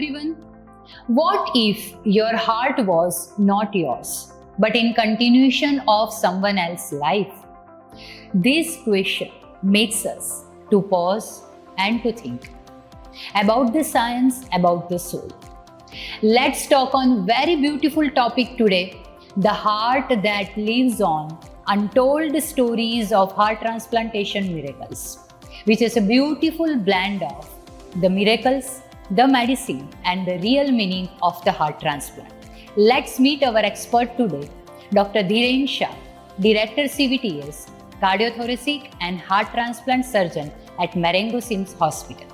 everyone. What if your heart was not yours, but in continuation of someone else's life? This question makes us to pause and to think about the science, about the soul. Let's talk on very beautiful topic today, the heart that lives on, untold stories of heart transplantation miracles, which is a beautiful blend of the miracles, the medicine and the real meaning of the heart transplant. Let's meet our expert today, Dr. Dhiren Shah, Director CVTS, Cardiothoracic and Heart Transplant Surgeon at Marengo Sims Hospital.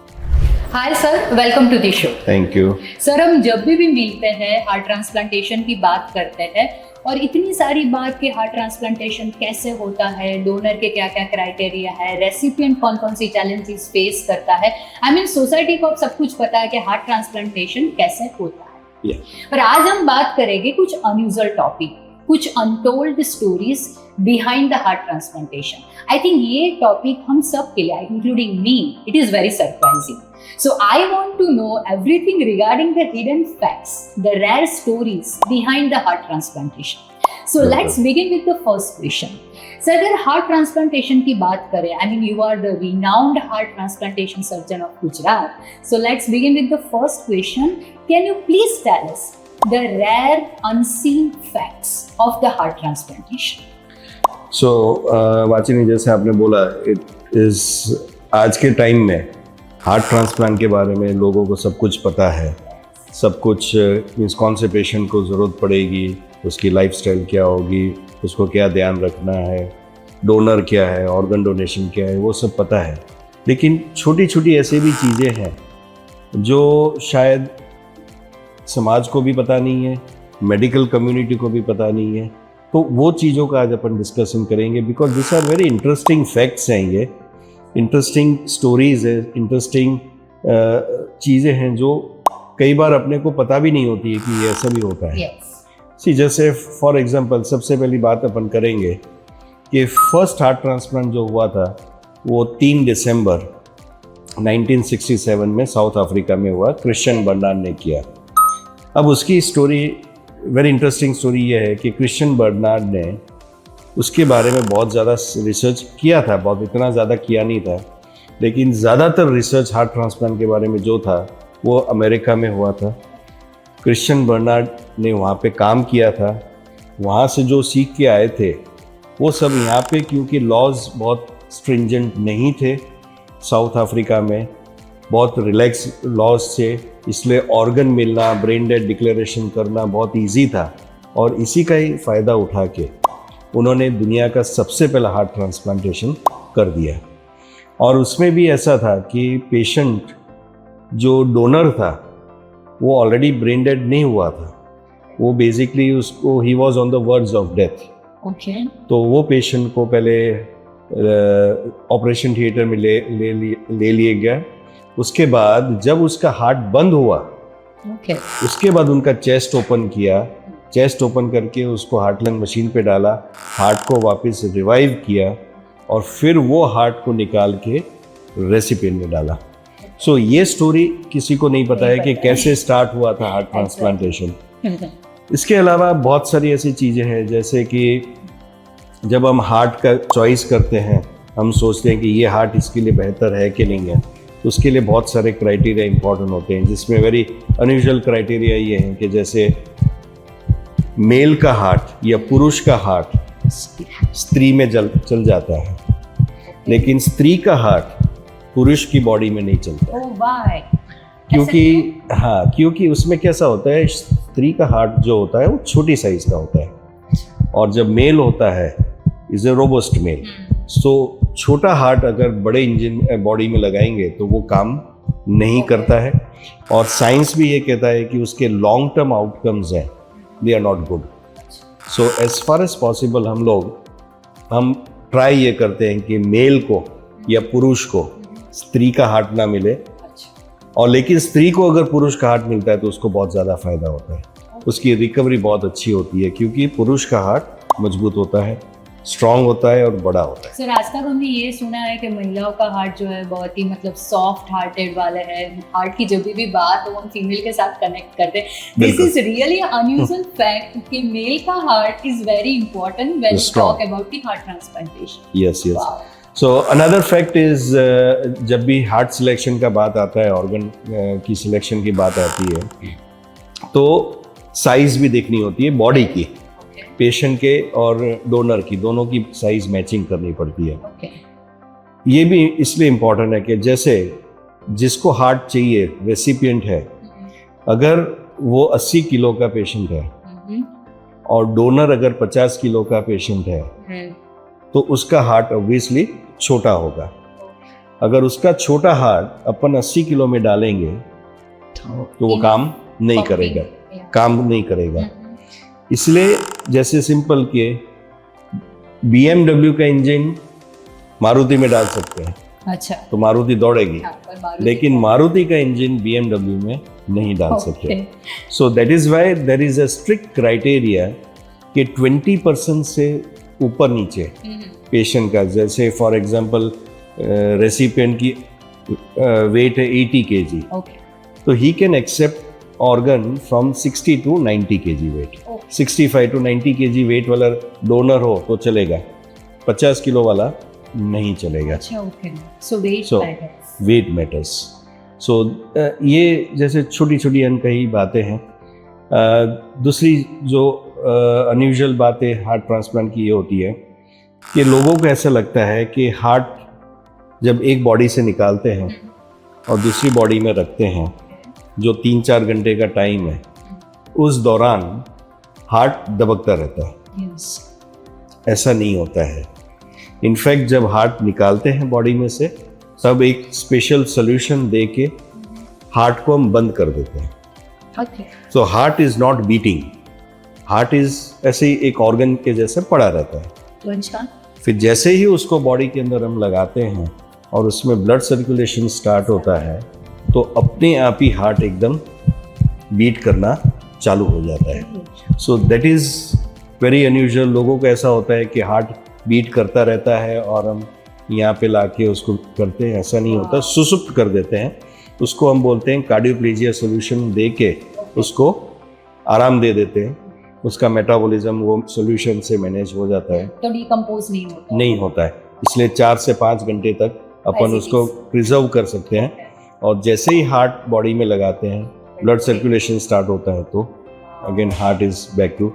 Hi sir, welcome to the show. Thank you sir, हम जब भी मिलते हैं heart transplantation की बात करते हैं और इतनी सारी बात कि हार्ट ट्रांसप्लांटेशन कैसे होता है, डोनर के क्या क्या क्राइटेरिया है, रेसिपिएंट कौन कौन सी चैलेंजेस फेस करता है। सोसाइटी को अब सब कुछ पता है कि हार्ट ट्रांसप्लांटेशन कैसे होता है। पर आज हम बात करेंगे कुछ अनयूजुअल टॉपिक, कुछ untold stories behind the heart transplantation. I think ये टॉपिक हम सब के लिए, including me, it is very surprising. So I want to know everything regarding the hidden facts, the rare stories behind the heart transplantation. So let's begin with the first question. Sir, अगर heart transplantation की बात करें, you are the renowned heart transplantation surgeon of Gujarat. So let's begin with the first question. Can you please tell us the rare unseen facts of the heart transplantation? So वाचिनी, जैसे आपने बोला, it is आज के time में heart transplant के बारे में लोगों को सब कुछ पता है। सब कुछ मीन्स कौन से पेशेंट को ज़रूरत पड़ेगी, उसकी लाइफस्टाइल क्या होगी, उसको क्या ध्यान रखना है, डोनर क्या है, ऑर्गन डोनेशन क्या है, वो सब पता है। लेकिन छोटी छोटी ऐसी भी चीज़ें हैं जो शायद समाज को भी पता नहीं है, मेडिकल कम्युनिटी को भी पता नहीं है। तो वो चीज़ों का आज अपन डिस्कशन करेंगे, because this are very interesting facts हैं, ये इंटरेस्टिंग स्टोरीज है, इंटरेस्टिंग चीज़ें हैं जो कई बार अपने को पता भी नहीं होती है कि ये ऐसा भी होता है। सी जैसे फॉर एग्जांपल सबसे पहली बात अपन करेंगे कि फर्स्ट हार्ट ट्रांसप्लांट जो हुआ था वो 3 दिसंबर 1967 में साउथ अफ्रीका में हुआ, क्रिश्चियन बर्नार्ड ने किया। अब उसकी स्टोरी, वेरी इंटरेस्टिंग स्टोरी ये है कि क्रिश्चियन बर्नार्ड ने उसके बारे में बहुत ज़्यादा रिसर्च किया था, बहुत इतना ज़्यादा किया नहीं था, लेकिन ज़्यादातर रिसर्च हार्ट ट्रांसप्लांट के बारे में जो था वो अमेरिका में हुआ था। क्रिश्चियन बर्नार्ड ने वहाँ पे काम किया था, वहाँ से जो सीख के आए थे वो सब यहाँ पे, क्योंकि लॉज बहुत स्ट्रिंजेंट नहीं थे साउथ अफ्रीका में, बहुत रिलैक्स लॉज थे, इसलिए ऑर्गन मिलना, ब्रेन डेड डिक्लेरेशन करना बहुत ईजी था। और इसी का ही फ़ायदा उठा के उन्होंने दुनिया का सबसे पहला हार्ट ट्रांसप्लांटेशन कर दिया। और उसमें भी ऐसा था कि पेशेंट जो डोनर था वो ऑलरेडी ब्रेन डेड नहीं हुआ था, वो बेसिकली उसको he was on the words of death. तो वो पेशेंट को पहले ऑपरेशन थिएटर में ले लिए गया। उसके बाद जब उसका हार्ट बंद हुआ, उसके बाद उनका चेस्ट ओपन किया, चेस्ट ओपन करके उसको हार्ट लंग मशीन पे डाला, हार्ट को वापस रिवाइव किया और फिर वो हार्ट को निकाल के रेसिपिएंट में डाला। सो ये स्टोरी किसी को नहीं पता है कि कैसे स्टार्ट हुआ था हार्ट ट्रांसप्लांटेशन। इसके अलावा बहुत सारी ऐसी चीज़ें हैं, जैसे कि जब हम हार्ट का चॉइस करते हैं, हम सोचते हैं कि ये हार्ट इसके लिए बेहतर है कि नहीं है, तो उसके लिए बहुत सारे क्राइटेरिया इंपॉर्टेंट होते हैं, जिसमें वेरी अनयूजुअल क्राइटेरिया ये हैं कि जैसे मेल का हार्ट या पुरुष का हार्ट स्त्री में चल जाता है, लेकिन स्त्री का हार्ट पुरुष की बॉडी में नहीं चलता। क्योंकि उसमें कैसा होता है, स्त्री का हार्ट जो होता है वो छोटी साइज का होता है, और जब मेल होता है इज ए रोबस्ट मेल। सो छोटा हार्ट अगर बड़े इंजन बॉडी में लगाएंगे तो वो काम नहीं करता है, और साइंस भी ये कहता है कि उसके लॉन्ग टर्म आउटकम्स हैं, they are not good. So as far as possible हम ट्राई ये करते हैं कि मेल को या पुरुष को स्त्री का हार्ट ना मिले, और लेकिन स्त्री को अगर पुरुष का हार्ट मिलता है तो उसको बहुत ज़्यादा फायदा होता है, उसकी रिकवरी बहुत अच्छी होती है, क्योंकि पुरुष का हार्ट मजबूत होता है, स्ट्रांग होता है और बड़ा होता है। सर आज तक हमने ये सुना है कि महिलाओं का हार्ट जो है बहुत ही मतलब सॉफ्ट हार्टेड वाला है, हार्ट की जब भी बात हो हम फीमेल के साथ कनेक्ट करते हैं। This is really unusual fact कि मेल का heart is very important when we talk about the heart transplantation. Yes yes. So another fact is जब भी हार्ट सिलेक्शन का बात आता है, ऑर्गन की सिलेक्शन की बात आती है, तो साइज भी देखनी होती है बॉडी की, पेशेंट के और डोनर की, दोनों की साइज मैचिंग करनी पड़ती है। ये भी इसलिए इम्पोर्टेंट है कि जैसे जिसको हार्ट चाहिए रेसिपिएंट है, अगर वो 80 किलो का पेशेंट है और डोनर अगर 50 किलो का पेशेंट है, तो उसका हार्ट ऑब्वियसली छोटा होगा। अगर उसका छोटा हार्ट अपन 80 किलो में डालेंगे तो वो काम नहीं करेगा। इसलिए जैसे सिंपल के BMW का इंजन मारुति में डाल सकते हैं, अच्छा, तो मारुति दौड़ेगी, लेकिन मारुति का इंजन BMW में नहीं डाल सकते। So that is why there is a strict criteria कि 20% से ऊपर नीचे पेशेंट का, जैसे फॉर एग्जांपल रेसिपिएंट की वेट है 80 kg, तो he can accept organ from 60 to 90 kg weight. 65 to 90 kg weight वाला डोनर हो तो चलेगा, 50 किलो वाला नहीं चलेगा। अच्छा, ओके। सो वेट मैटर्स। सो ये जैसे छोटी छोटी अनकही बातें हैं। दूसरी जो अनयूजुअल बातें हार्ट ट्रांसप्लांट की ये होती है कि लोगों को ऐसा लगता है कि हार्ट जब एक बॉडी से निकालते हैं और दूसरी बॉडी में रखते हैं, जो 3-4 घंटे का टाइम है, उस दौरान हार्ट दबकता रहता है। ऐसा नहीं होता है। इनफैक्ट जब हार्ट निकालते हैं बॉडी में से, तब एक स्पेशल सोल्यूशन दे के हार्ट को हम बंद कर देते हैं। So heart is not beating, heart is ऐसे ही एक ऑर्गन के जैसे पड़ा रहता है। फिर जैसे ही उसको बॉडी के अंदर हम लगाते हैं और उसमें ब्लड सर्कुलेशन स्टार्ट होता है, तो अपने आप ही हार्ट एकदम बीट करना चालू हो जाता है। So that is very unusual. लोगों को ऐसा होता है कि हार्ट बीट करता रहता है और हम यहाँ पे लाके उसको करते हैं, ऐसा नहीं होता, सुसुप्त कर देते हैं उसको। हम बोलते हैं कार्डियोप्लेजिया सोल्यूशन दे के उसको आराम दे देते हैं, उसका मेटाबॉलिज्म वो सोल्यूशन से मैनेज हो जाता है, तो डिकम्पोज नहीं होता है। इसलिए 4 से 5 घंटे तक अपन उसको प्रिजर्व कर सकते हैं। और जैसे ही हार्ट बॉडी में लगाते हैं, ब्लड सर्कुलेशन स्टार्ट होता है, तो again heart is back to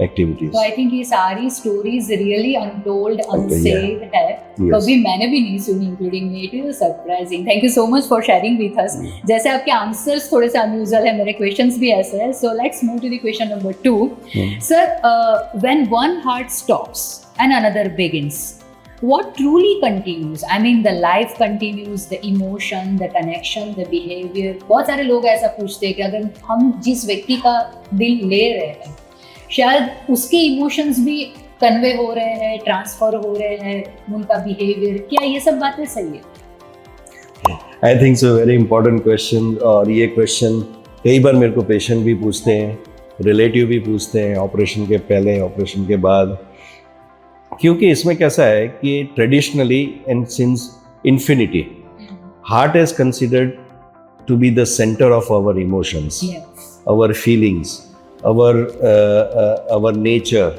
activities. तो आई थिंक ये सारी स्टोरीज रियली अनटोल्ड, अनसेड है, कभी मैंने भी नहीं सुनी, including me. It is surprising. Thank you so much for sharing with us. जैसे आपके आंसर्स थोड़े से अनयूजुअल है, मेरे क्वेश्चंस भी ऐसे हैं। So let's move to the question number 2। Sir, when one heart stops and another begins, what truly continues? I mean, the life continues, the emotion, the connection, the behavior. बहुत सारे लोग ऐसा पूछते हैं कि अगर हम जिस व्यक्ति का दिल ले रहे हैं, शायद उसके इमोशंस भी कन्वे हो रहे हैं, ट्रांसफर हो रहे हैं, उनका बिहेवियर, क्या ये सब बातें सही है? I think so, very important question. और ये क्वेश्चन कई बार मेरे को पेशेंट भी पूछते हैं, रिलेटिव भी पूछते हैं, ऑपरेशन के पहले, ऑपरेशन के बाद। क्योंकि इसमें कैसा है कि traditionally and since infinity, heart is considered to be the centre of our emotions, our feelings, our nature,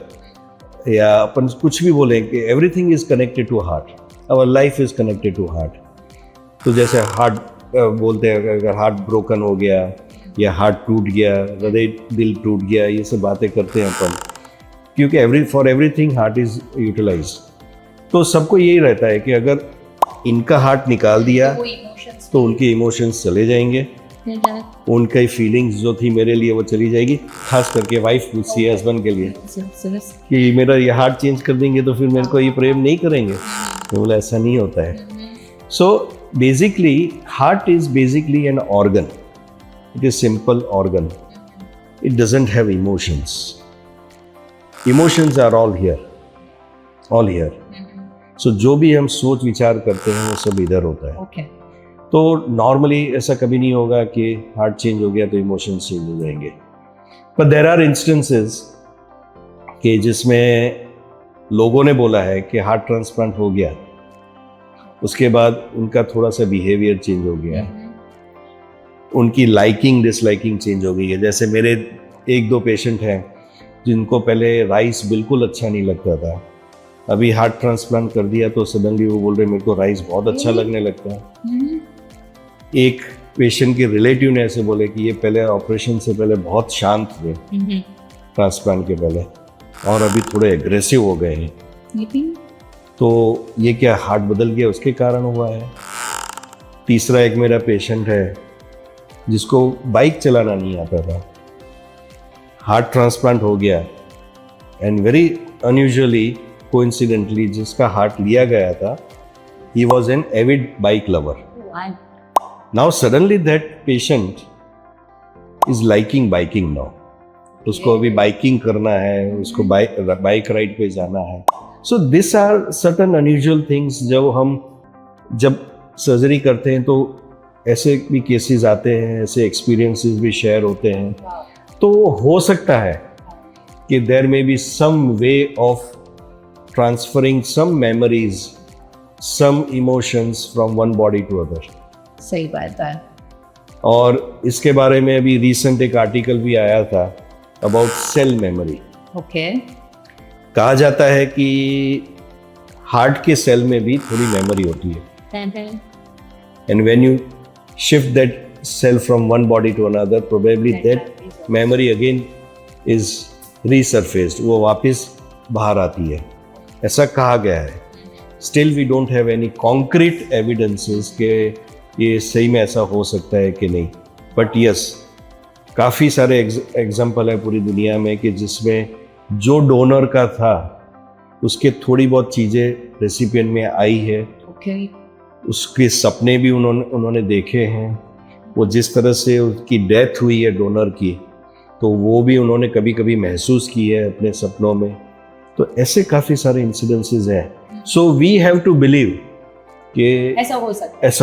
या अपन कुछ भी बोलें कि everything is connected to heart, our life is connected to heart. तो जैसे हार्ट बोलते हैं, अगर हार्ट ब्रोकन हो गया या हार्ट टूट गया, हृदय दिल टूट गया, ये सब बातें करते हैं अपन, क्योंकि for everything heart is utilize. तो सबको यही रहता है कि अगर इनका हार्ट निकाल दिया तो उनके इमोशंस चले जाएंगे, उनकी फीलिंग्स जो थी मेरे लिए वो चली जाएगी। खास करके वाइफ पूछती है हस्बैंड के लिए कि मेरा ये हार्ट चेंज कर देंगे तो फिर मेरे को ये प्रेम नहीं करेंगे। तो बोला ऐसा नहीं होता है। So basically heart is basically an organ, it is simple organ, it doesn't have emotions. Emotions are all here. So जो भी हम सोच विचार करते हैं वो सब इधर होता है। तो नॉर्मली ऐसा कभी नहीं होगा कि हार्ट चेंज हो गया तो इमोशंस चेंज हो जाएंगे। पर देयर आर इंस्टेंसेस कि जिसमें लोगों ने बोला है कि हार्ट ट्रांसप्लांट हो गया, उसके बाद उनका थोड़ा सा बिहेवियर चेंज हो गया है, उनकी लाइकिंग डिसलाइकिंग चेंज हो गई है। जैसे मेरे एक दो पेशेंट हैं जिनको पहले राइस बिल्कुल अच्छा नहीं लगता था, अभी हार्ट ट्रांसप्लांट कर दिया तो सडनली वो बोल रहे मेरे को राइस बहुत अच्छा लगने लगता है। एक पेशेंट के रिलेटिव ने ऐसे बोले कि ये पहले ऑपरेशन से पहले बहुत शांत थे ट्रांसप्लांट के पहले, और अभी थोड़े एग्रेसिव हो गए हैं। तो ये क्या हार्ट बदल गया उसके कारण हुआ है। तीसरा एक मेरा पेशेंट है जिसको बाइक चलाना नहीं आता था, हार्ट ट्रांसप्लांट हो गया, एंड वेरी अनयूजुअली कोइंसिडेंटली जिसका हार्ट लिया गया था, he was an avid bike lover. Now suddenly that patient is liking biking now, उसको अभी बाइकिंग करना है, उसको बाइक राइड पे जाना है। So this are certain unusual things. जब सर्जरी करते हैं तो ऐसे भी केसेस आते हैं, ऐसे एक्सपीरियंसेस भी शेयर होते हैं। तो हो सकता है कि there may be some way of transferring some memories, some emotions from one body to other. सही बात है। और इसके बारे में अभी रिसेंट एक आर्टिकल भी आया था अबाउट सेल मेमोरी। ओके। कहा जाता है कि हार्ट के सेल में भी थोड़ी मेमोरी होती है, and when you shift that cell from one body to another, probably that memory again is resurfaced, वो वापस बाहर आती है, ऐसा कहा गया है। Still we don't have any concrete evidences कि ये सही में ऐसा हो सकता है कि नहीं, but yes, काफ़ी सारे एग्जाम्पल है पूरी दुनिया में कि जिसमें जो डोनर का था उसके थोड़ी बहुत चीज़ें रेसिपिएंट में आई है। okay. उसके सपने भी उन्होंने देखे हैं, वो जिस तरह से उसकी डेथ हुई है डोनर की, तो वो भी उन्होंने कभी कभी महसूस की है अपने सपनों में। तो ऐसे काफ़ी सारे इंसिडेंसेस हैं। So we have to believe कि ऐसा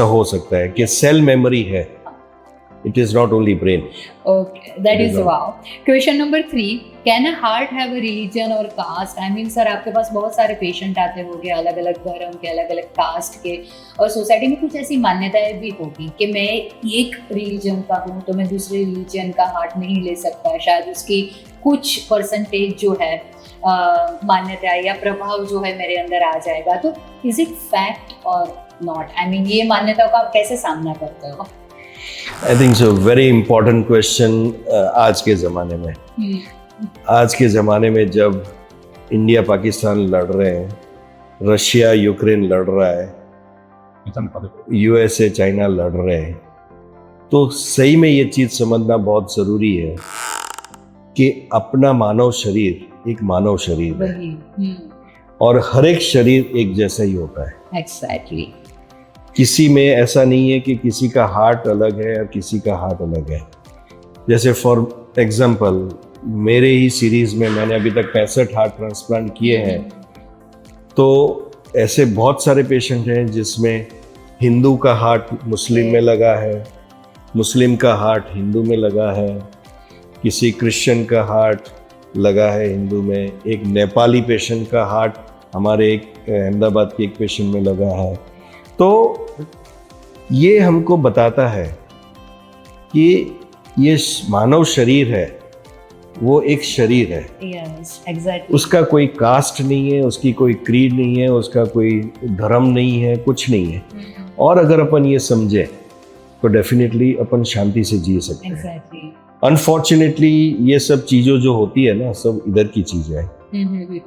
हो सकता है कि सेल मेमोरी है, it is not only brain. Okay, that is wow. Question number 3, can a heart have a religion or caste? I mean sir, आपके पास बहुत सारे पेशेंट आते होंगे अलग अलग धर्म के, अलग अलग कास्ट के, और सोसाइटी में कुछ ऐसी मान्यताएं भी होगी कि मैं एक रिलीजन का हूँ तो मैं दूसरे रिलीजन का हार्ट नहीं ले सकता, शायद उसकी कुछ परसेंटेज जो है मान्यता या प्रभाव जो है मेरे अंदर आ जाएगा। तो इज इट फैक्ट और नॉट? आई मीन ये मान्यताओं का आप कैसे सामना करते हो? I think so, very important question आज के ज़माने में। आज के ज़माने में जब इंडिया पाकिस्तान लड़ रहे हैं, रशिया यूक्रेन लड़ रहा है, यूएसए चाइना लड़ रहे हैं, तो सही में ये चीज़ समझना बहुत ज़रूरी है कि अपना मानव शरीर एक मानव शरीर है, और हर एक शरीर एक जैसा ही होता है। Exactly. किसी में ऐसा नहीं है कि किसी का हार्ट अलग है या किसी का हार्ट अलग है। जैसे फॉर एग्जांपल मेरे ही सीरीज़ में मैंने अभी तक 65 हार्ट ट्रांसप्लांट किए हैं, तो ऐसे बहुत सारे पेशेंट हैं जिसमें हिंदू का हार्ट मुस्लिम में लगा है, मुस्लिम का हार्ट हिंदू में लगा है, किसी क्रिश्चियन का हार्ट लगा है हिंदू में, एक नेपाली पेशेंट का हार्ट हमारे एक अहमदाबाद के एक पेशेंट में लगा है। तो ये हमको बताता है कि ये मानव शरीर है, वो एक शरीर है। Yes, exactly. उसका कोई कास्ट नहीं है, उसकी कोई क्रीड नहीं है, उसका कोई धर्म नहीं है, कुछ नहीं है। और अगर अपन ये समझे तो डेफिनेटली अपन शांति से जी सकते हैं। Exactly. अनफॉर्चुनेटली ये सब चीज़ों जो होती है ना, सब इधर की चीज़ें हैं।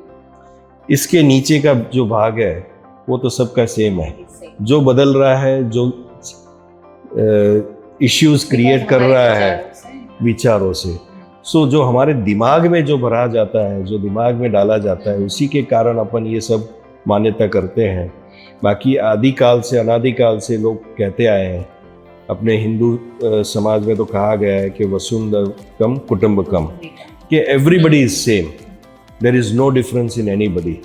इसके नीचे का जो भाग है वो तो सबका सेम है। जो बदल रहा है, जो इश्यूज क्रिएट कर रहा है विचारों से, सो जो हमारे दिमाग में जो भरा जाता है, जो दिमाग में डाला जाता है, उसी के कारण अपन ये सब मान्यता करते हैं। बाकी आदिकाल से अनादिकाल से लोग कहते आए हैं, अपने हिंदू समाज में तो कहा गया है कि वसुंधरकम कुटुंबकम, कि everybody is same, there is no difference in anybody.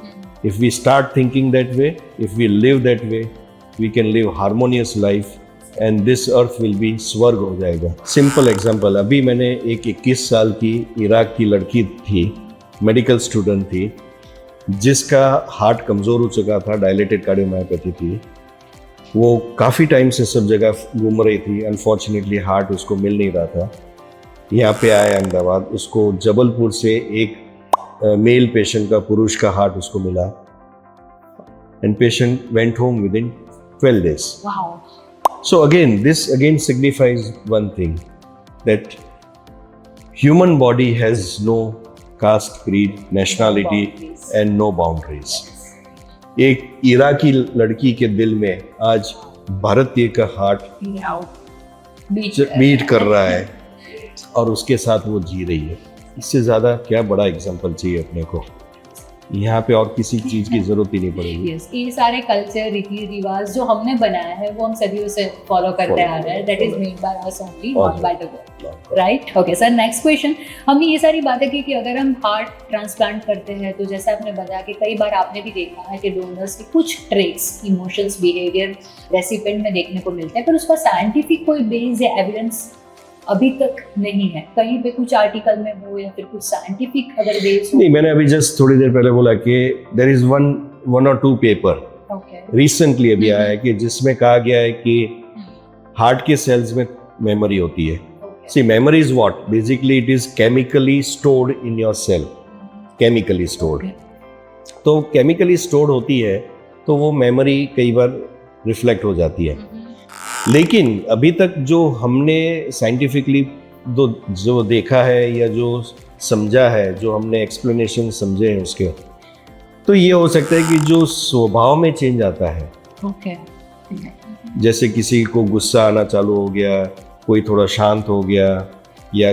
If we start thinking that way, if we live that way, we can live harmonious life and this earth will be स्वर्ग हो जाएगा। Simple example, अभी मैंने एक 21 साल की Iraq की लड़की थी, मेडिकल स्टूडेंट थी, जिसका हार्ट कमज़ोर हो चुका था, डायलेटेड कार्डियोमायोपैथी थी, वो काफ़ी टाइम से सब जगह घूम रही थी, अनफॉर्चुनेटली हार्ट उसको मिल नहीं रहा था। यहाँ पे आया अहमदाबाद, उसको जबलपुर से एक मेल पेशेंट का, पुरुष का हार्ट उसको मिला, and patient went home with in 12 days. Wow. So this again signifies one thing, that human body has no caste, creed, nationality boundaries. and no boundaries. एक इराकी लड़की के दिल में आज भारतीय का हार्ट बीट कर रहा है और उसके साथ वो जी रही है। इससे ज़्यादा क्या बड़ा एग्जाम्पल चाहिए अपने को? यहाँ पे और किसी चीज़ की ज़रूरत ही नहीं पड़ेगी। Yes, ये सारे कल्चर, रीति रिवाज जो हमने बनाया है वो हम सदियों से फॉलो करते आ रहे हैं। That is made by us only, not by the God, right? Okay sir, next question. हमने ये सारी बातें की कि अगर हम हार्ट ट्रांसप्लांट करते हैं तो जैसा आपने बताया कि कई बार आपने भी देखा है कि डोनर्स के कुछ ट्रेट्स, इमोशंस, बिहेवियर रेसिपिएंट में देखने को मिलते हैं, पर उसका साइंटिफिक कोई बेस या एविडेंस अभी तक नहीं है। कहीं पे कुछ आर्टिकल में हो या फिर कुछ साइंटिफिक अगर बेस हो। नहीं, मैंने अभी जस्ट थोड़ी देर पहले बोला कि देयर इज वन और टू पेपर रिसेंटली अभी आया है कि जिसमें कहा गया है कि हार्ट के सेल्स में मेमोरी होती है। See, memory is what? Basically it is chemically stored in your cell, chemically stored. तो केमिकली स्टोर्ड होती है तो वो मेमोरी कई बार रिफ्लेक्ट हो जाती है। लेकिन अभी तक जो हमने साइंटिफिकली जो देखा है या जो समझा है, जो हमने एक्सप्लेनेशन समझे हैं उसके, तो ये हो सकता है कि जो स्वभाव में चेंज आता है, जैसे किसी को गुस्सा आना चालू हो गया, कोई थोड़ा शांत हो गया, या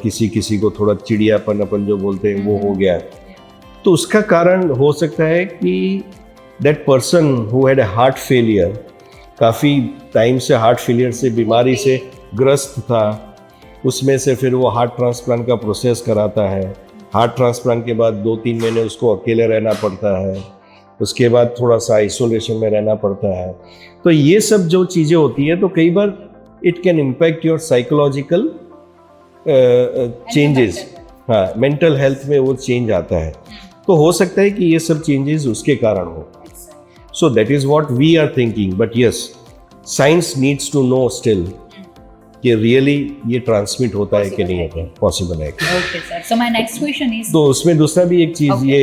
किसी को थोड़ा चिड़ियापन अपन जो बोलते हैं वो हो गया, तो उसका कारण हो सकता है कि that person who had a heart failure, काफ़ी टाइम से हार्ट फेलियर से, बीमारी से ग्रस्त था, उसमें से फिर वो हार्ट ट्रांसप्लांट का प्रोसेस कराता है। हार्ट ट्रांसप्लांट के बाद 2-3 महीने उसको अकेले रहना पड़ता है, उसके बाद थोड़ा सा आइसोलेशन में रहना पड़ता है। तो ये सब जो चीज़ें होती हैं तो कई बार it can impact your psychological changes. हाँ, मेंटल हेल्थ में वो चेंज आता है, तो हो सकता है कि ये सब चेंजेस उसके कारण हो। So that is what we are thinking, but yes, science needs to know still कि really ये ट्रांसमिट होता है कि नहीं होता है, पॉसिबल है। Okay sir, so my next question is, तो उसमें दूसरा भी एक चीज़ ये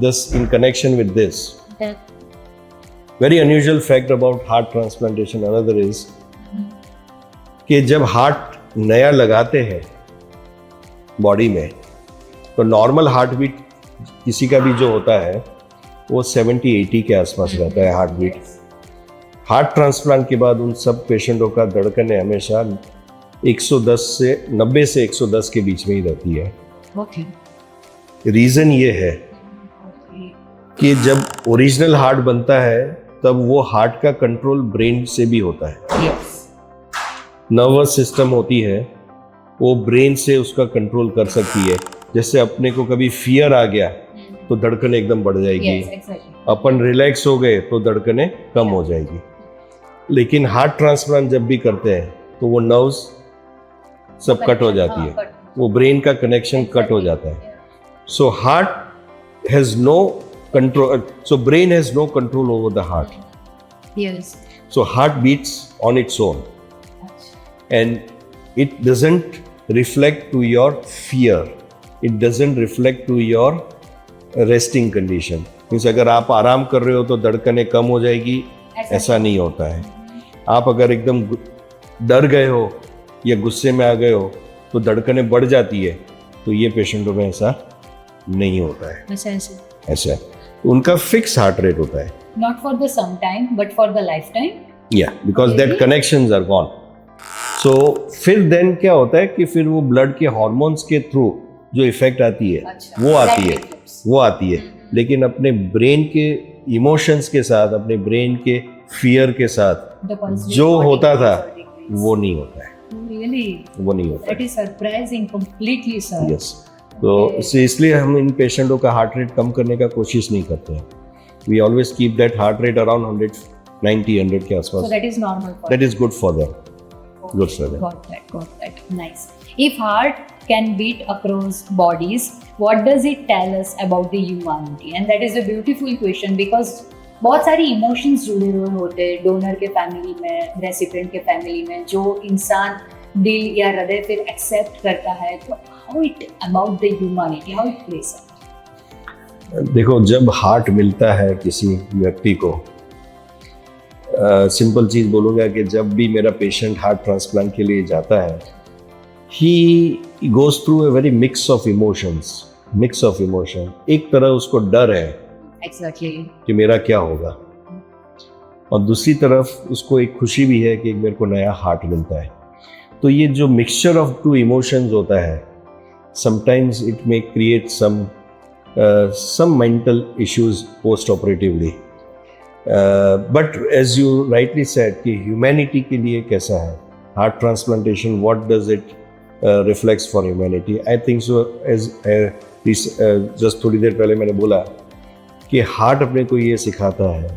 this in connection with this very unusual fact about heart transplantation, another is कि जब हार्ट नया लगाते हैं बॉडी में तो नॉर्मल हार्ट बीट किसी का भी जो होता है वो 70-80 के आसपास रहता है हार्ट बीट। हार्ट ट्रांसप्लांट के बाद उन सब पेशेंटों का धड़कनें हमेशा 90 से 110 के बीच में ही रहती है। रीज़न ये है कि जब ओरिजिनल हार्ट बनता है तब वो हार्ट का कंट्रोल ब्रेन से भी होता है। नर्वस सिस्टम होती है, वो ब्रेन से उसका कंट्रोल कर सकती है। जैसे अपने को कभी फियर आ गया तो धड़कनें एकदम बढ़ जाएगी, अपन रिलैक्स हो गए तो धड़कनें कम हो जाएगी। लेकिन हार्ट ट्रांसप्लांट जब भी करते हैं तो वो नर्व्स सब कट हो जाती है, वो ब्रेन का कनेक्शन कट हो जाता है। So heart has no control, so brain has no control over the heart. So heart beats on its own and it doesn't reflect to your fear, it doesn't reflect to your resting condition. Means अगर आप आराम कर रहे हो तो धड़कनें कम हो जाएगी, ऐसा नहीं होता है। आप अगर एकदम डर गए हो या गुस्से में आ गए हो तो धड़कनें बढ़ जाती है, तो ये पेशेंटों में ऐसा नहीं होता है। ऐसा उनका फिक्स हार्ट रेट होता है, not for the some time but for the life time, या because that connections are gone. So फिर देन क्या होता है कि फिर वो ब्लड के हॉर्मोन्स के थ्रू जो इफेक्ट आती है वो आती है, लेकिन अपने ब्रेन के इमोशंस के साथ, अपने ब्रेन के फियर के साथ जो होता था वो नहीं होता है। वो नहीं होता है। That is surprising completely, sir. Yes. तो इसलिए हम इन पेशेंटों का हार्ट रेट कम करने का कोशिश नहीं करते हैं। We always keep that heart rate around 190-100 के आसपास। So that is normal for That is good for them. Good for them. Got that. Nice. If heart can beat across bodies. What does it tell us about the humanity? And that is a beautiful question because बहुत सारी emotions जुड़े हुए होते हैं donor के family में, recipient के family में, जो इंसान दिल या हृदय फिर एक्सेप्ट करता है. तो how it about the humanity, how it place? देखो, जब हार्ट मिलता है किसी व्यक्ति को, सिंपल चीज़ बोलूँगा कि जब भी मेरा पेशेंट हार्ट ट्रांसप्लांट के लिए जाता है, he goes through a very mix of emotion. एक तरह उसको डर है एग्जैक्टली कि मेरा क्या होगा, और दूसरी तरफ उसको एक खुशी भी है कि मेरे को नया हार्ट मिलता है. तो ये जो मिक्सचर ऑफ टू इमोशंस होता है, sometimes it may create some mental issues post-operatively. But as you rightly said कि humanity के लिए कैसा है heart transplantation, what does it reflects for humanity? I think so, as just थोड़ी देर पहले मैंने बोला कि हार्ट अपने को ये सिखाता है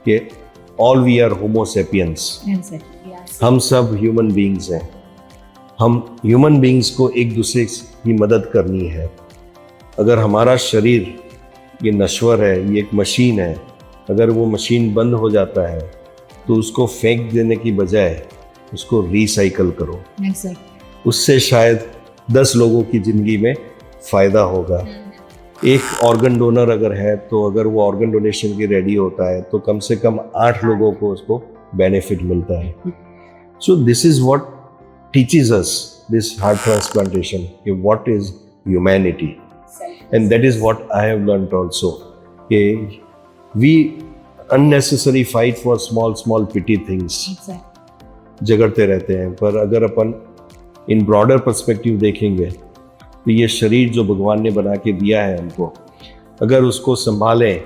कि all we are homo sapiens. हम सब ह्यूमन बींग्स हैं. हम ह्यूमन बींग्स को एक दूसरे की मदद करनी है. अगर हमारा शरीर ये नश्वर है, ये एक मशीन है, अगर वो मशीन बंद हो जाता है तो उसको फेंक देने की बजाय उसको रिसाइकल करो. उससे शायद 10 लोगों की ज़िंदगी में फ़ायदा होगा. एक ऑर्गन डोनर अगर है तो अगर वो ऑर्गन डोनेशन की रेडी होता है तो कम से कम 8 लोगों को उसको बेनिफिट मिलता है. So this is what teaches us this heart transplantation कि what is humanity. And that is what I have learned also. We unnecessary fight for small petty things. झगड़ते रहते हैं. पर अगर अपन इन ब्रॉडर पर्सपेक्टिव देखेंगे तो ये शरीर जो भगवान ने बना के दिया है हमको, अगर उसको संभालें,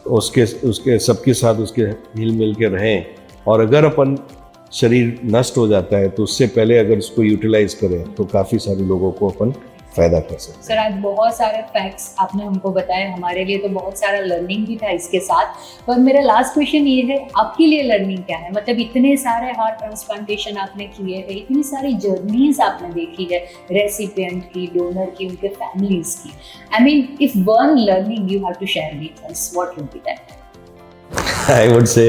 उसके सबके साथ उसके हिल मिल के रहें, और अगर अपन शरीर नष्ट हो जाता है तो उससे पहले अगर उसको यूटिलाइज करें तो काफ़ी सारे लोगों को अपन फायदा कर सकते हैं. सर, आज बहुत सारे फैक्ट्स आपने हमको बताए, हमारे लिए तो बहुत सारा लर्निंग भी था इसके साथ. पर मेरा लास्ट क्वेश्चन ये है, आपके लिए लर्निंग क्या है? मतलब इतने सारे हार्ट ट्रांसप्लांटेशन आपने किए हैं, इतनी सारी जर्नीज आपने देखी है, रेसिपिएंट की, डोनर की, उनके फैमिलीज की. I mean, if one learning you have to share with us, what would be that? I would say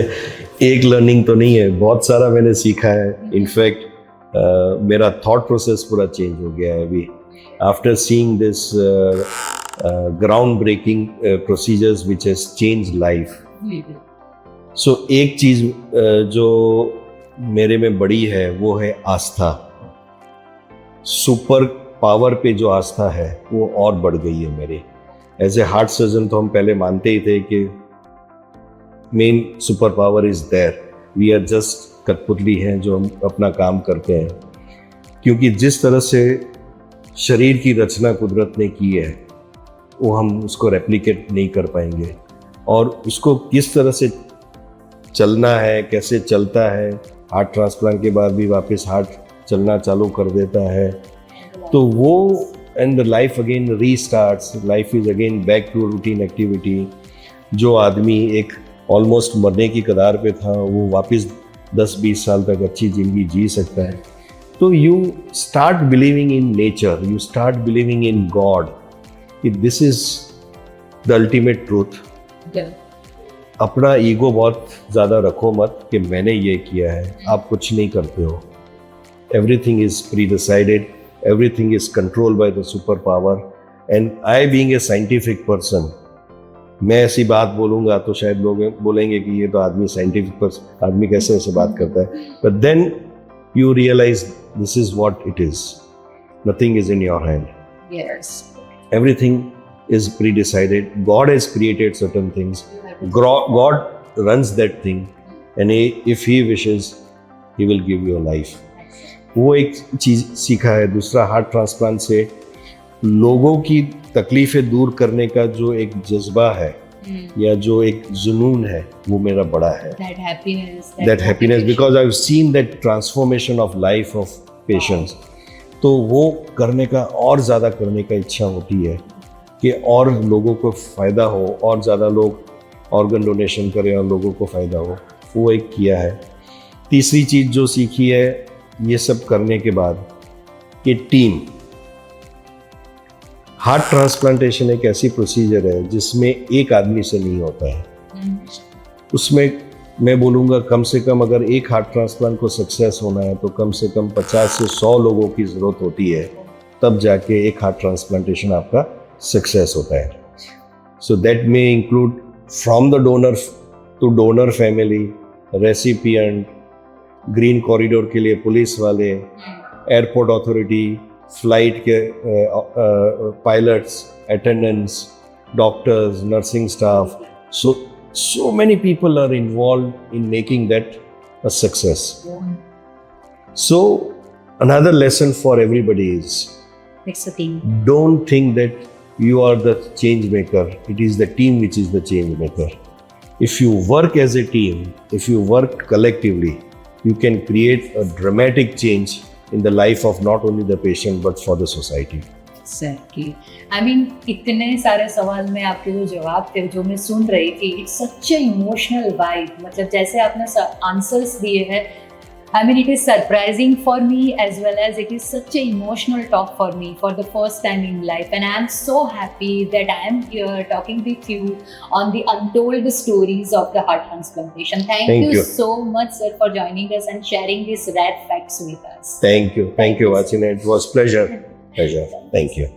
एक लर्निंग तो नहीं है, बहुत सारा मैंने सीखा है. इनफैक्ट मेरा थॉट प्रोसेस पूरा चेंज हो गया है अभी after seeing this groundbreaking procedures which has changed life. So एक चीज़ जो मेरे में बड़ी है वो है आस्था. सुपर पावर पे जो आस्था है वो और बढ़ गई है मेरे. एज ए हार्ट सर्जन तो हम पहले मानते ही थे कि main super power is there, we are just कठपुतली हैं जो हम अपना काम करते हैं. क्योंकि जिस तरह से शरीर की रचना कुदरत ने की है वो हम उसको रेप्लिकेट नहीं कर पाएंगे, और उसको किस तरह से चलना है, कैसे चलता है, हार्ट ट्रांसप्लांट के बाद भी वापस हार्ट चलना चालू कर देता है, तो वो and the life again restarts, life is again back to routine activity. जो आदमी एक ऑलमोस्ट मरने की कगार पे था वो वापस 10-20 साल तक अच्छी ज़िंदगी जी सकता है. तो you start believing in nature, you start believing in God, कि this is the ultimate truth. अपना ईगो बहुत ज़्यादा रखो मत कि मैंने ये किया है, आप कुछ नहीं करते हो. Everything is pre decided, everything is controlled by the super power. And I being a scientific person, मैं ऐसी बात बोलूँगा तो शायद लोग बोलेंगे कि ये तो आदमी साइंटिफिक पर्सन, आदमी कैसे ऐसे बात करता है. But then you realize this is what it is. Nothing is in your hand. Yes. Everything is pre-decided. God has created certain things. God runs that thing, and if He wishes, He will give you a life. वो एक चीज़ सीखा है. दूसरा, heart transplant से लोगों की तकलीफ़ें दूर करने का जो एक जज्बा है या जो एक जुनून है वो मेरा बड़ा है. That happiness because I've seen that transformation of life of patients. तो वो करने का और ज़्यादा करने का इच्छा होती है कि और लोगों को फ़ायदा हो, और ज़्यादा लोग ऑर्गन डोनेशन करें और लोगों को फ़ायदा हो. वो एक किया है. तीसरी चीज़ जो सीखी है, ये सब करने के बाद कि टीम, हार्ट ट्रांसप्लांटेशन एक ऐसी प्रोसीजर है जिसमें एक आदमी से नहीं होता है। उसमें मैं बोलूँगा कम से कम अगर एक हार्ट ट्रांसप्लांट को सक्सेस होना है तो कम से कम 50 से 100 लोगों की ज़रूरत होती है, तब जाके एक हार्ट ट्रांसप्लांटेशन आपका सक्सेस होता है। So that may include from the donor two donor family, recipient, green corridor के लिए पुलिस वाले, एयरपोर्ट अथॉरिटी, फ्लाइट के pilots, attendants, doctors, nursing staff. So many people are involved in making that a success. So another lesson for everybody is, It's a team. don't think that you are the change maker. It is the team which is the change maker. If you work as a team, if you work collectively, you can create a dramatic change in the life of not only the patient but for the society. Exactly. I mean, इतने सारे सवाल में आपके जो जवाब थे जो मैं सुन रही थी, it's such A emotional vibe. मतलब जैसे आपने आंसर्स दिए हैं, I mean, it is surprising for me as well as it is such a emotional talk for me for the first time in life, and I am so happy that I am here talking with you on the untold stories of the heart transplantation. Thank you so much, sir, for joining us and sharing these rare facts with us. Thank you, Vachina. It was pleasure. Thank you.